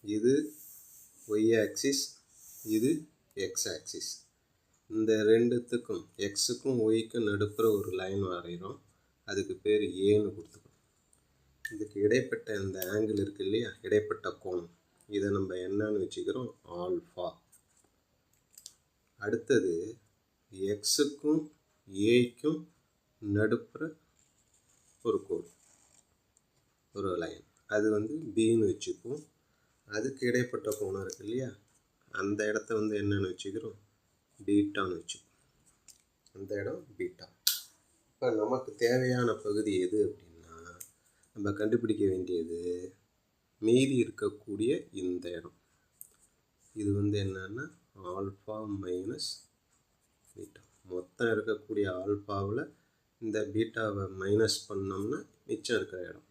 இது y axis, இது x axis. இந்த ரெண்டுத்துக்கும் எக்ஸுக்கும் ஒய்க்கும் நடுப்புற ஒரு லைன் வரைகிறோம். அதுக்கு பேர் ஏன்னு கொடுத்துக்கணும். இதுக்கு இடைப்பட்ட இந்த ஆங்கிள் இருக்குது இல்லையா, இடைப்பட்ட கோணம், இதை நம்ம என்னன்னு வச்சுக்கிறோம், ஆல்ஃபா. அடுத்தது எக்ஸுக்கும் ஏக்கும் நடுப்புற ஒரு கோடு, ஒரு லைன், அது வந்து பின்னு வச்சுக்குவோம். அதுக்கு இடைப்பட்ட கோணம் இருக்குது இல்லையா, அந்த இடத்த வந்து என்னன்னு வச்சுக்கிறோம், பீட்டான்னு வச்சுக்குவோம். அந்த இடம் பீட்டா. இப்போ நமக்கு தேவையான பகுதி எது அப்படின்னா, நம்ம கண்டுபிடிக்க வேண்டியது மீதி இருக்கக்கூடிய இந்த இடம். இது வந்து என்னன்னா ஆல்ஃபா மைனஸ் பீட்டா. மொத்தம் இருக்கக்கூடிய ஆல்ஃபாவில் இந்த பீட்டாவை மைனஸ் பண்ணோம்னா மிச்சம் இருக்கிற இடம்.